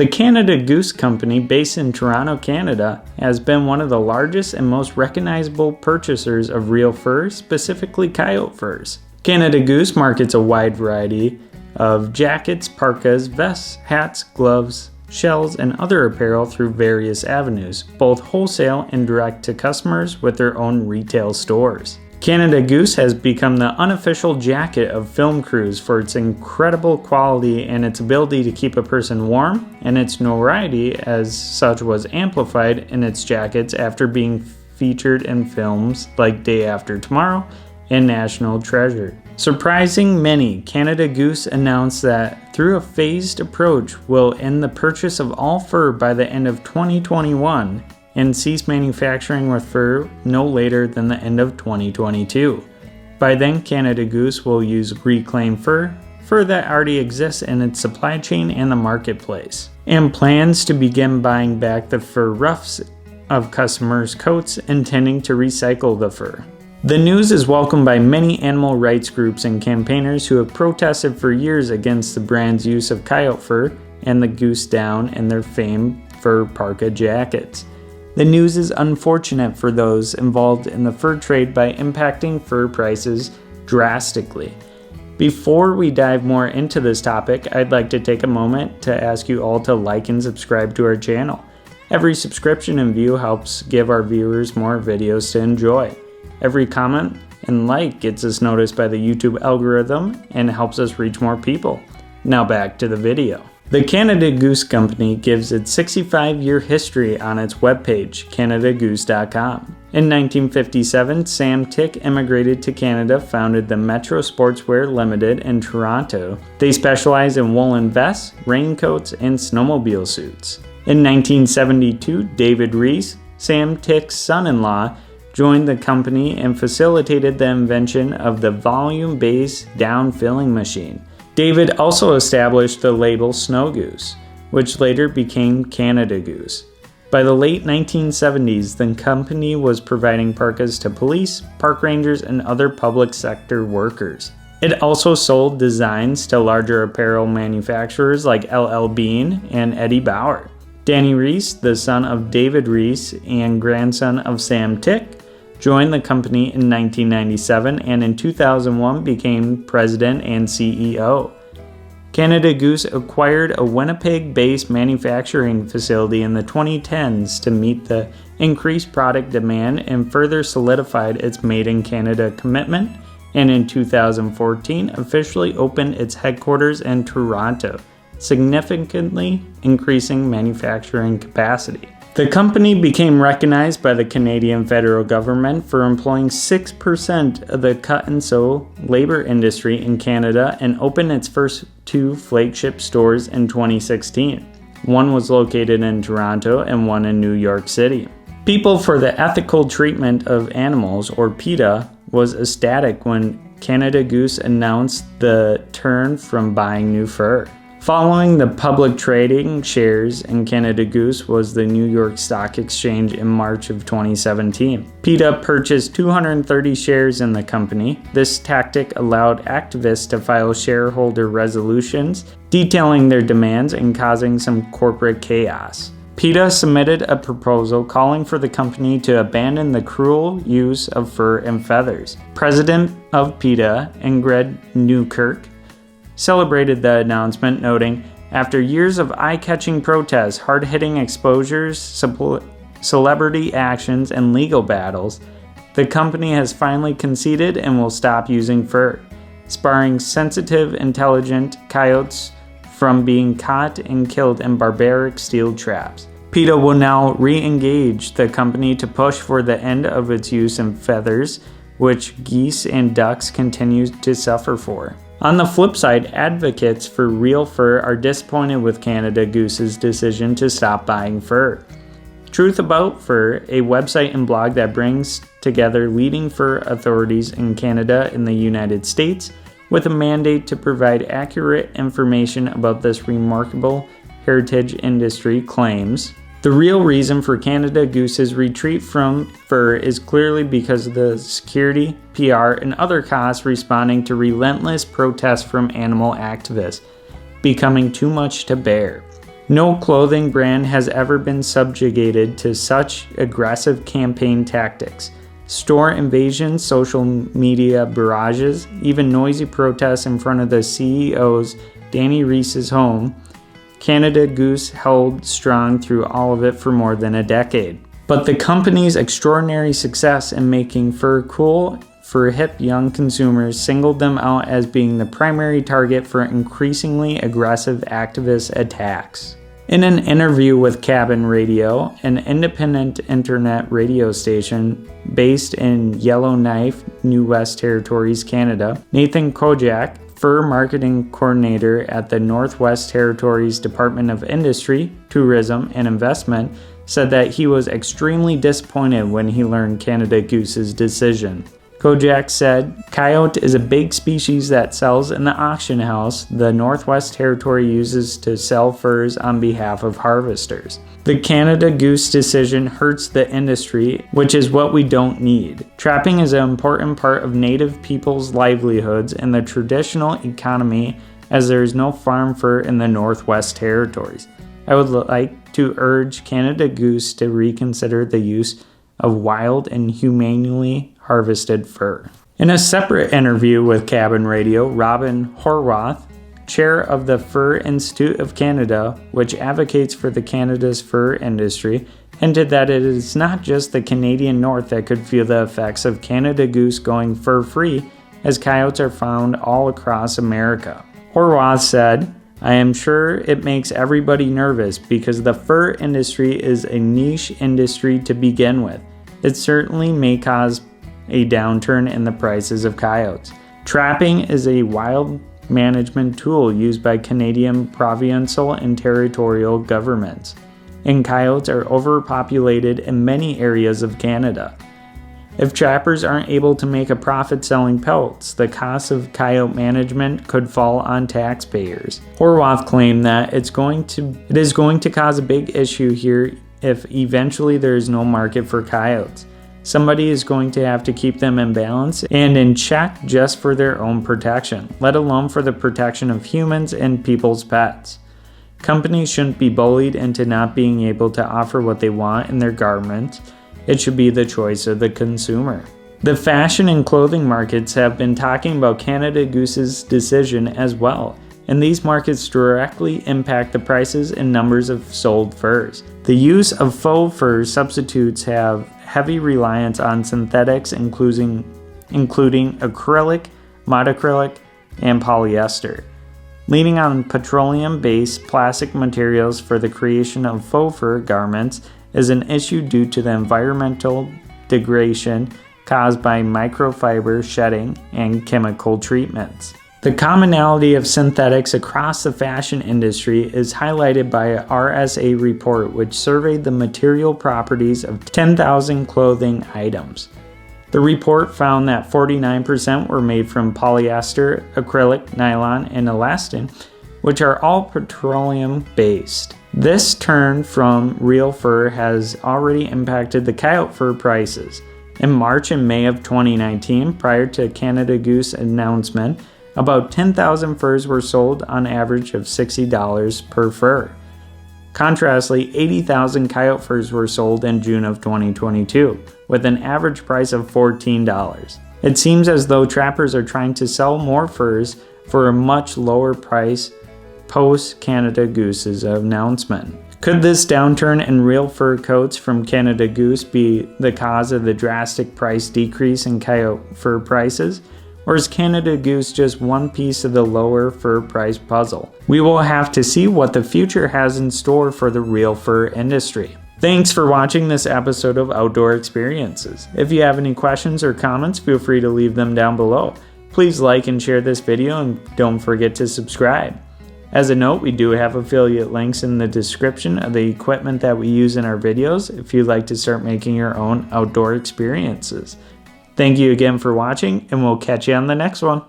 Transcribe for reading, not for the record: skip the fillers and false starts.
The Canada Goose Company, based in Toronto, Canada, has been one of the largest and most recognizable purchasers of real fur, specifically coyote furs. Canada Goose markets a wide variety of jackets, parkas, vests, hats, gloves, shells, and other apparel through various avenues, both wholesale and direct to customers with their own retail stores. Canada Goose has become the unofficial jacket of film crews for its incredible quality and its ability to keep a person warm, and its notoriety as such was amplified in its jackets after being featured in films like Day After Tomorrow and National Treasure. Surprising many, Canada Goose announced that through a phased approach will end the purchase of all fur by the end of 2021 and cease manufacturing with fur no later than the end of 2022. By then, Canada Goose will use reclaimed fur that already exists in its supply chain and the marketplace, and plans to begin buying back the fur ruffs of customers' coats, intending to recycle the fur. The news is welcomed by many animal rights groups and campaigners who have protested for years against the brand's use of coyote fur and the goose down in their famed fur parka jackets. The news is unfortunate for those involved in the fur trade by impacting fur prices drastically. Before we dive more into this topic, I'd like to take a moment to ask you all to like and subscribe to our channel. Every subscription and view helps give our viewers more videos to enjoy. Every comment and like gets us noticed by the YouTube algorithm and helps us reach more people. Now back to the video. The Canada Goose Company gives its 65-year history on its webpage, canadagoose.com. In 1957, Sam Tick immigrated to Canada, founded the Metro Sportswear Limited in Toronto. They specialize in woolen vests, raincoats, and snowmobile suits. In 1972, David Rees, Sam Tick's son-in-law, joined the company and facilitated the invention of the volume-based down-filling machine. David also established the label Snow Goose, which later became Canada Goose. By the late 1970s, the company was providing parkas to police, park rangers, and other public sector workers. It also sold designs to larger apparel manufacturers like LL Bean and Eddie Bauer. Danny Rees, the son of David Rees and grandson of Sam Tick, joined the company in 1997 and in 2001 became president and CEO. Canada Goose acquired a Winnipeg-based manufacturing facility in the 2010s to meet the increased product demand and further solidified its Made in Canada commitment, and in 2014 officially opened its headquarters in Toronto, significantly increasing manufacturing capacity. The company became recognized by the Canadian federal government for employing 6% of the cut-and-sew labor industry in Canada and opened its first 2 flagship stores in 2016. One was located in Toronto and one in New York City. People for the Ethical Treatment of Animals, or PETA, was ecstatic when Canada Goose announced the turn from buying new fur. Following the public trading shares in Canada Goose was the New York Stock Exchange in March of 2017. PETA purchased 230 shares in the company. This tactic allowed activists to file shareholder resolutions detailing their demands and causing some corporate chaos. PETA submitted a proposal calling for the company to abandon the cruel use of fur and feathers. President of PETA, Ingrid Newkirk, celebrated the announcement, noting, "After years of eye-catching protests, hard-hitting exposures, celebrity actions, and legal battles, the company has finally conceded and will stop using fur, sparing sensitive, intelligent coyotes from being caught and killed in barbaric steel traps. PETA will now re-engage the company to push for the end of its use in feathers, which geese and ducks continue to suffer for." On the flip side, advocates for real fur are disappointed with Canada Goose's decision to stop buying fur. Truth About Fur, a website and blog that brings together leading fur authorities in Canada and the United States with a mandate to provide accurate information about this remarkable heritage industry, claims, "The real reason for Canada Goose's retreat from fur is clearly because of the security, PR, and other costs responding to relentless protests from animal activists, becoming too much to bear. No clothing brand has ever been subjugated to such aggressive campaign tactics. Store invasions, social media barrages, even noisy protests in front of the CEO's Danny Rees's home. Canada Goose held strong through all of it for more than a decade. But the company's extraordinary success in making fur cool for hip young consumers singled them out as being the primary target for increasingly aggressive activist attacks. In an interview with Cabin Radio, an independent internet radio station based in Yellowknife, New West Territories, Canada, Nathan Kojak, fur marketing coordinator at the Northwest Territories Department of Industry, Tourism, and Investment, said that he was extremely disappointed when he learned Canada Goose's decision. Kojak said, "Coyote is a big species that sells in the auction house the Northwest Territory uses to sell furs on behalf of harvesters. The Canada Goose decision hurts the industry, which is what we don't need. Trapping is an important part of Native people's livelihoods in the traditional economy as there is no farm fur in the Northwest Territories. I would like to urge Canada Goose to reconsider the use of wild and humanely harvested fur." In a separate interview with Cabin Radio, Robin Horwath, chair of the Fur Institute of Canada, which advocates for the Canada's fur industry, hinted that it is not just the Canadian North that could feel the effects of Canada Goose going fur-free, as coyotes are found all across America. Horwath said, "I am sure it makes everybody nervous because the fur industry is a niche industry to begin with. It certainly may cause a downturn in the prices of coyotes. Trapping is a wild management tool used by Canadian provincial and territorial governments, and coyotes are overpopulated in many areas of Canada. If trappers aren't able to make a profit selling pelts, the cost of coyote management could fall on taxpayers." Horwath claimed that it is going to cause a big issue here if eventually there is no market for coyotes. Somebody is going to have to keep them in balance and in check just for their own protection, let alone for the protection of humans and people's pets. Companies shouldn't be bullied into not being able to offer what they want in their garments. It should be the choice of the consumer. The fashion and clothing markets have been talking about Canada Goose's decision as well, and these markets directly impact the prices and numbers of sold furs. The use of faux fur substitutes have heavy reliance on synthetics including acrylic, monocrylic, and polyester. Leaning on petroleum-based plastic materials for the creation of faux fur garments is an issue due to the environmental degradation caused by microfiber shedding and chemical treatments. The commonality of synthetics across the fashion industry is highlighted by a RSA report which surveyed the material properties of 10,000 clothing items. The report found that 49% were made from polyester, acrylic, nylon, and elastin, which are all petroleum-based. This turn from real fur has already impacted the coyote fur prices. In March and May of 2019, prior to Canada Goose announcement, about 10,000 furs were sold on average of $60 per fur. Contrastly, 80,000 coyote furs were sold in June of 2022, with an average price of $14. It seems as though trappers are trying to sell more furs for a much lower price post-Canada Goose's announcement. Could this downturn in real fur coats from Canada Goose be the cause of the drastic price decrease in coyote fur prices? Or is Canada Goose just one piece of the lower fur price puzzle? We will have to see what the future has in store for the real fur industry. Thanks for watching this episode of Outdoor Experiences. If you have any questions or comments, feel free to leave them down below. Please like and share this video and don't forget to subscribe. As a note, we do have affiliate links in the description of the equipment that we use in our videos if you'd like to start making your own outdoor experiences. Thank you again for watching, and we'll catch you on the next one.